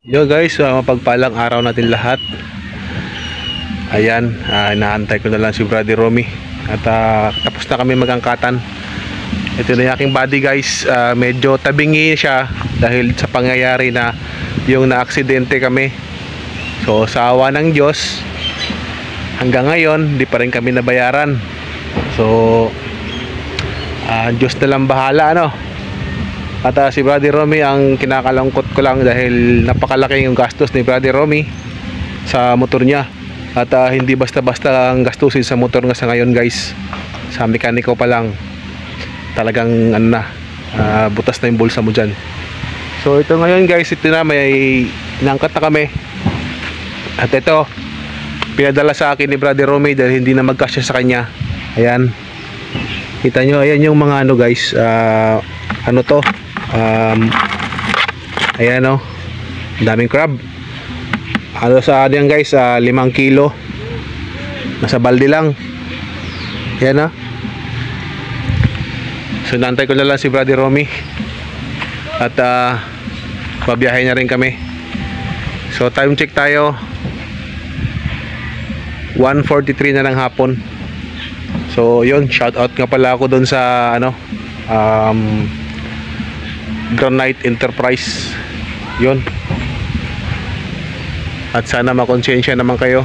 Yo guys, mapagpalang araw natin lahat. Ayan, inaantay ko na lang si Brother Romy. At tapos na kami magangkatan. Ito na yung aking body guys. Medyo tabingi siya dahil sa pangyayari na yung na-aksidente kami. So sa awa ng Diyos, hanggang ngayon di pa rin kami nabayaran. So Diyos na lang bahala, ano. At si Brother Romy, ang kinakalangkot ko lang dahil napakalaki yung gastos ni Brother Romy sa motor niya. At hindi basta-basta ang gastusin sa motor nga sa ngayon guys. Sa mekaniko pa lang talagang butas na yung bulsa mo dyan. So ito ngayon guys, ito na, may inangkat na kami. At ito, pinadala sa akin ni Brother Romy dahil hindi na magkasya sa kanya. Ayan, kita nyo, ayan yung mga guys, ano to, ayan o, daming crab. Ano sa yan guys, 5 kilo nasa balde lang. Ayan o. So nantay ko na lang si Brother Romy. At babiyahe na rin kami. So time check tayo, 1:43 na ng hapon. So yun, shout out nga pala ako doon sa Granite Enterprise yun. At sana makonsensya naman kayo.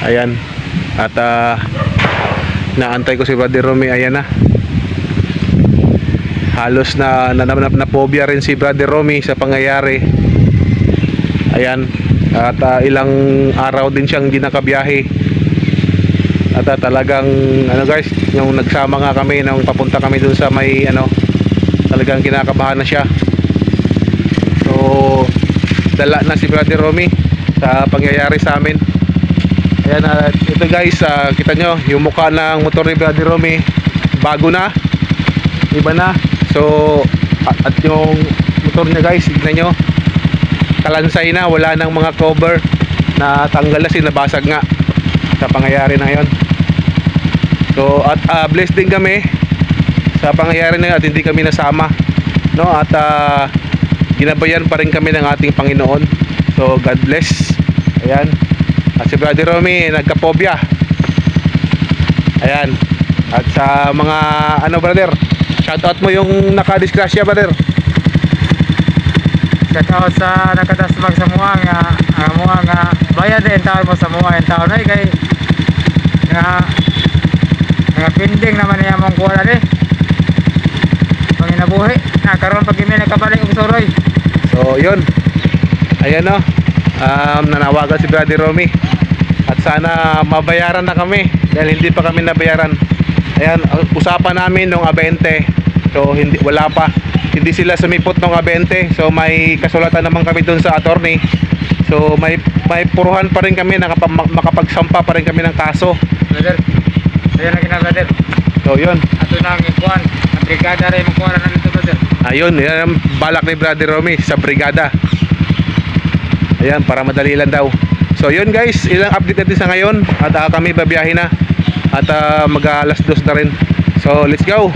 Ayan. At naantay ko si Brother Romy. Ayan na. Halos na phobia rin si Brother Romy sa pangyayari. Ayan. At ilang araw din siyang di nakabiyahe. At talagang guys, yung nagsama nga kami nung papunta kami dun sa may talagang kinakabahan na siya. So dala na si Brother Romy sa pangyayari sa amin. Ayan, ito guys, kita nyo yung mukha ng motor ni Brother Romy, bago na, iba na. So at yung motor niya guys, tignan nyo, kalansay na, wala nang mga cover, na tanggal na, sinabasag nga sa pangyayari na yon. So at blessed din kami sa pangyayari na yun at hindi kami nasama, no? At ginabayan pa rin kami ng ating Panginoon. So God bless. Ayan. At si Brother Romy nagka-phobia. Ayan. At sa mga brother, shout out mo yung nakadisgrasya, brother. Shout out sa nakadasmag sa muang bayan din tao mo sa muang tao na kay nga pinding naman niya mong kuha na panginabuhi na karon pag imi nakabalik og soroy. So yun, ayan o, nanawagan si Brother Romy at sana mabayaran na kami dahil hindi pa kami nabayaran. Ayan, usapan namin nung A20. So wala pa, hindi sila sumipot nung A20. So may kasulatan naman kami dun sa attorney. So may puruhan pa rin kami, makapagsampa pa rin kami ng kaso, Brother, ayan ang brother. so yun, Ato na ang ikuan ang brigada rin mong kuha na nito, brother. ayun, yan ang balak ni Brother Romy sa brigada. Ayan, para madali lang daw. So yun guys, ilang update natin sa ngayon. At kami babiyahin na. At mag-alas 2 na rin. So let's go.